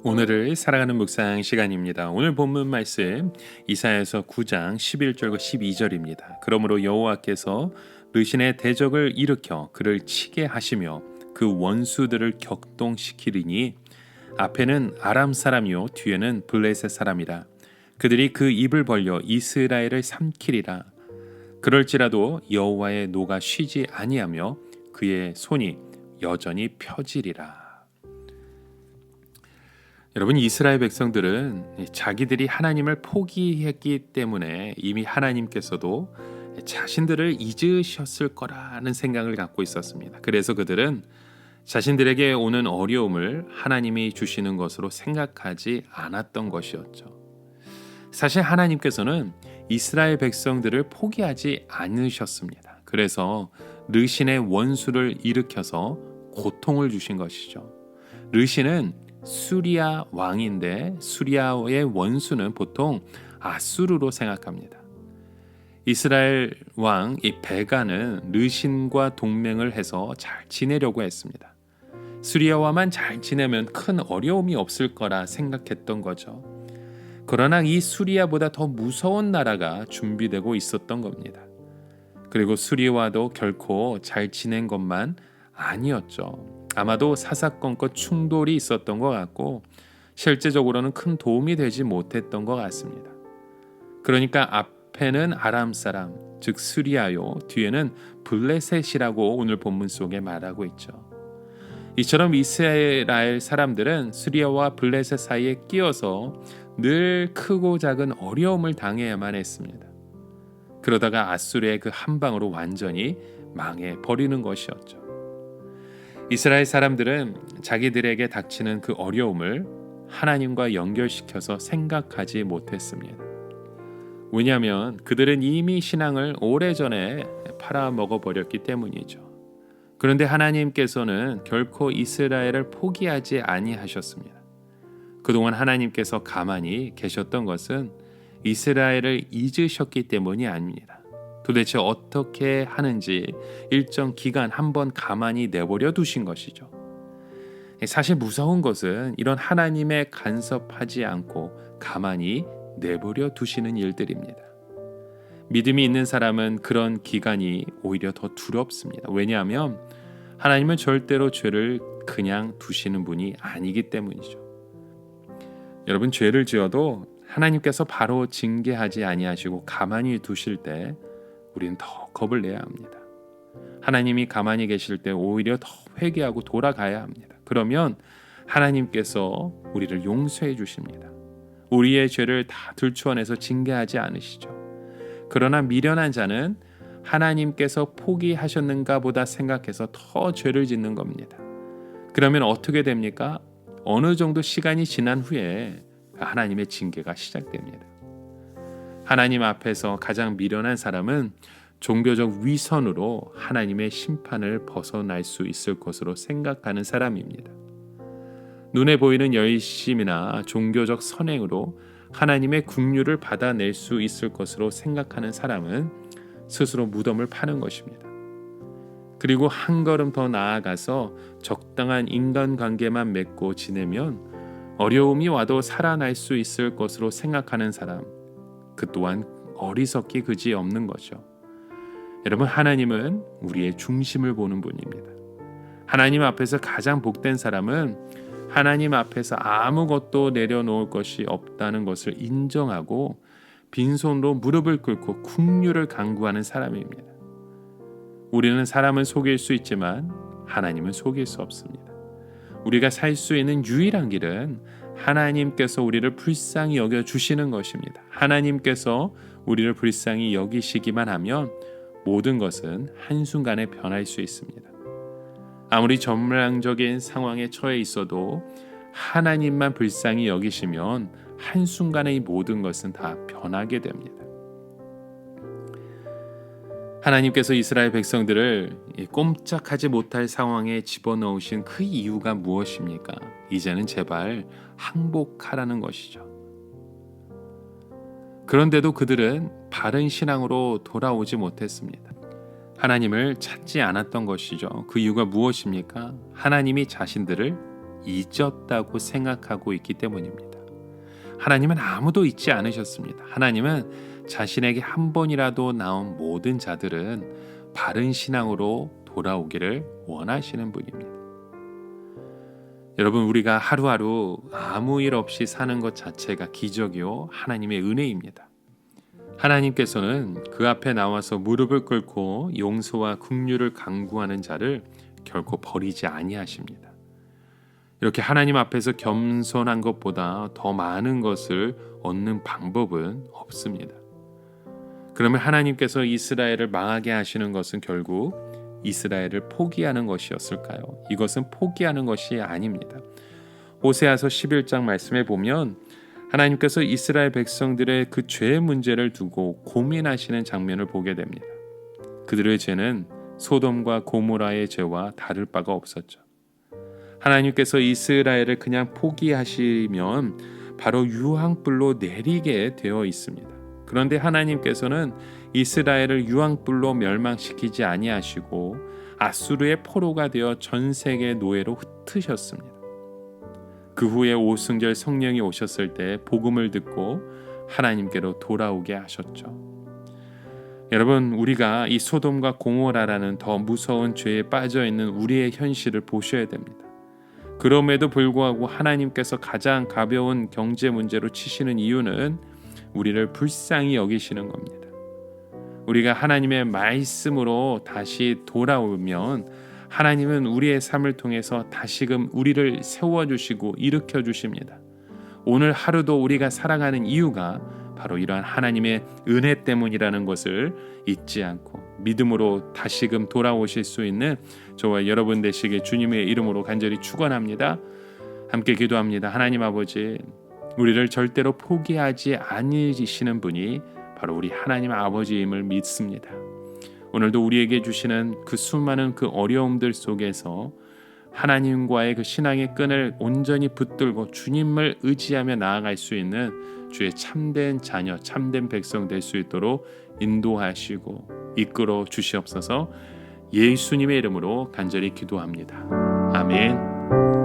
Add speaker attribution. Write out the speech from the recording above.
Speaker 1: 오늘을 살아가는 묵상 시간입니다. 오늘 본문 말씀 이사야서 9장 11절과 12절입니다. 그러므로 여호와께서 르신의 대적을 일으켜 그를 치게 하시며 그 원수들을 격동시키리니 앞에는 아람 사람이요 뒤에는 블레셋 사람이라. 그들이 그 입을 벌려 이스라엘을 삼키리라. 그럴지라도 여호와의 노가 쉬지 아니하며 그의 손이 여전히 펴지리라. 여러분, 이스라엘 백성들은 자기들이 하나님을 포기했기 때문에 이미 하나님께서도 자신들을 잊으셨을 거라는 생각을 갖고 있었습니다. 그래서 그들은 자신들에게 오는 어려움을 하나님이 주시는 것으로 생각하지 않았던 것이었죠. 사실 하나님께서는 이스라엘 백성들을 포기하지 않으셨습니다. 그래서 르신의 원수를 일으켜서 고통을 주신 것이죠. 르신은 수리아 왕인데 수리아의 원수는 보통 아수르로 생각합니다. 이스라엘 왕 이 베가는 르신과 동맹을 해서 잘 지내려고 했습니다. 수리아와만 잘 지내면 큰 어려움이 없을 거라 생각했던 거죠. 그러나 이 수리아보다 더 무서운 나라가 준비되고 있었던 겁니다. 그리고 수리아와도 결코 잘 지낸 것만 아니었죠. 아마도 사사건건 충돌이 있었던 것 같고 실제적으로는 큰 도움이 되지 못했던 것 같습니다. 그러니까 앞에는 아람 사람, 즉 수리아요, 뒤에는 블레셋이라고 오늘 본문 속에 말하고 있죠. 이처럼 이스라엘 사람들은 수리아와 블레셋 사이에 끼어서 늘 크고 작은 어려움을 당해야만 했습니다. 그러다가 아수르의 그 한 방으로 완전히 망해 버리는 것이었죠. 이스라엘 사람들은 자기들에게 닥치는 그 어려움을 하나님과 연결시켜서 생각하지 못했습니다. 왜냐하면 그들은 이미 신앙을 오래전에 팔아먹어버렸기 때문이죠. 그런데 하나님께서는 결코 이스라엘을 포기하지 아니하셨습니다. 그동안 하나님께서 가만히 계셨던 것은 이스라엘을 잊으셨기 때문이 아닙니다. 도대체 어떻게 하는지 일정 기간 한번 가만히 내버려 두신 것이죠. 사실 무서운 것은 이런 하나님의 간섭하지 않고 가만히 내버려 두시는 일들입니다. 믿음이 있는 사람은 그런 기간이 오히려 더 두렵습니다. 왜냐하면 하나님은 절대로 죄를 그냥 두시는 분이 아니기 때문이죠. 여러분, 죄를 지어도 하나님께서 바로 징계하지 아니하시고 가만히 두실 때 우리는 더 겁을 내야 합니다. 하나님이 가만히 계실 때 오히려 더 회개하고 돌아가야 합니다. 그러면 하나님께서 우리를 용서해 주십니다. 우리의 죄를 다 들추어내서 징계하지 않으시죠. 그러나 미련한 자는 하나님께서 포기하셨는가 보다 생각해서 더 죄를 짓는 겁니다. 그러면 어떻게 됩니까? 어느 정도 시간이 지난 후에 하나님의 징계가 시작됩니다. 하나님 앞에서 가장 미련한 사람은 종교적 위선으로 하나님의 심판을 벗어날 수 있을 것으로 생각하는 사람입니다. 눈에 보이는 열심이나 종교적 선행으로 하나님의 긍휼을 받아낼 수 있을 것으로 생각하는 사람은 스스로 무덤을 파는 것입니다. 그리고 한 걸음 더 나아가서 적당한 인간관계만 맺고 지내면 어려움이 와도 살아날 수 있을 것으로 생각하는 사람, 그 또한 어리석기 그지없는 거죠. 여러분, 하나님은 우리의 중심을 보는 분입니다. 하나님 앞에서 가장 복된 사람은 하나님 앞에서 아무것도 내려놓을 것이 없다는 것을 인정하고 빈손으로 무릎을 꿇고 긍휼을 간구하는 사람입니다. 우리는 사람은 속일 수 있지만 하나님은 속일 수 없습니다. 우리가 살 수 있는 유일한 길은 하나님께서 우리를 불쌍히 여겨주시는 것입니다. 하나님께서 우리를 불쌍히 여기시기만 하면 모든 것은 한순간에 변할 수 있습니다. 아무리 전망적인 상황에 처해 있어도 하나님만 불쌍히 여기시면 한순간에 이 모든 것은 다 변하게 됩니다. 하나님께서 이스라엘 백성들을 꼼짝하지 못할 상황에 집어넣으신 그 이유가 무엇입니까? 이제는 제발 항복하라는 것이죠. 그런데도 그들은 바른 신앙으로 돌아오지 못했습니다. 하나님을 찾지 않았던 것이죠. 그 이유가 무엇입니까? 하나님이 자신들을 잊었다고 생각하고 있기 때문입니다. 하나님은 아무도 잊지 않으셨습니다. 하나님은 자신에게 한 번이라도 나온 모든 자들은 바른 신앙으로 돌아오기를 원하시는 분입니다. 여러분, 우리가 하루하루 아무 일 없이 사는 것 자체가 기적이요 하나님의 은혜입니다. 하나님께서는 그 앞에 나와서 무릎을 꿇고 용서와 긍휼을 강구하는 자를 결코 버리지 아니하십니다. 이렇게 하나님 앞에서 겸손한 것보다 더 많은 것을 얻는 방법은 없습니다. 그러면 하나님께서 이스라엘을 망하게 하시는 것은 결국 이스라엘을 포기하는 것이었을까요? 이것은 포기하는 것이 아닙니다. 호세아서 11장 말씀에 보면 하나님께서 이스라엘 백성들의 그 죄의 문제를 두고 고민하시는 장면을 보게 됩니다. 그들의 죄는 소돔과 고모라의 죄와 다를 바가 없었죠. 하나님께서 이스라엘을 그냥 포기하시면 바로 유황불로 내리게 되어 있습니다. 그런데 하나님께서는 이스라엘을 유황불로 멸망시키지 아니하시고 아수르의 포로가 되어 전 세계 노예로 흩으셨습니다. 그 후에 오순절 성령이 오셨을 때 복음을 듣고 하나님께로 돌아오게 하셨죠. 여러분, 우리가 이 소돔과 고모라라는 더 무서운 죄에 빠져 있는 우리의 현실을 보셔야 됩니다. 그럼에도 불구하고 하나님께서 가장 가벼운 경제 문제로 치시는 이유는 우리를 불쌍히 여기시는 겁니다. 우리가 하나님의 말씀으로 다시 돌아오면 하나님은 우리의 삶을 통해서 다시금 우리를 세워주시고 일으켜주십니다. 오늘 하루도 우리가 살아가는 이유가 바로 이러한 하나님의 은혜 때문이라는 것을 잊지 않고 믿음으로 다시금 돌아오실 수 있는 저와 여러분 되시길 주님의 이름으로 간절히 축원합니다. 함께 기도합니다. 하나님 아버지, 우리를 절대로 포기하지 않으시는 분이 바로 우리 하나님 아버지임을 믿습니다. 오늘도 우리에게 주시는 그 수많은 그 어려움들 속에서 하나님과의 그 신앙의 끈을 온전히 붙들고 주님을 의지하며 나아갈 수 있는 주의 참된 자녀, 참된 백성 될 수 있도록 인도하시고 이끌어 주시옵소서. 예수님의 이름으로 간절히 기도합니다. 아멘.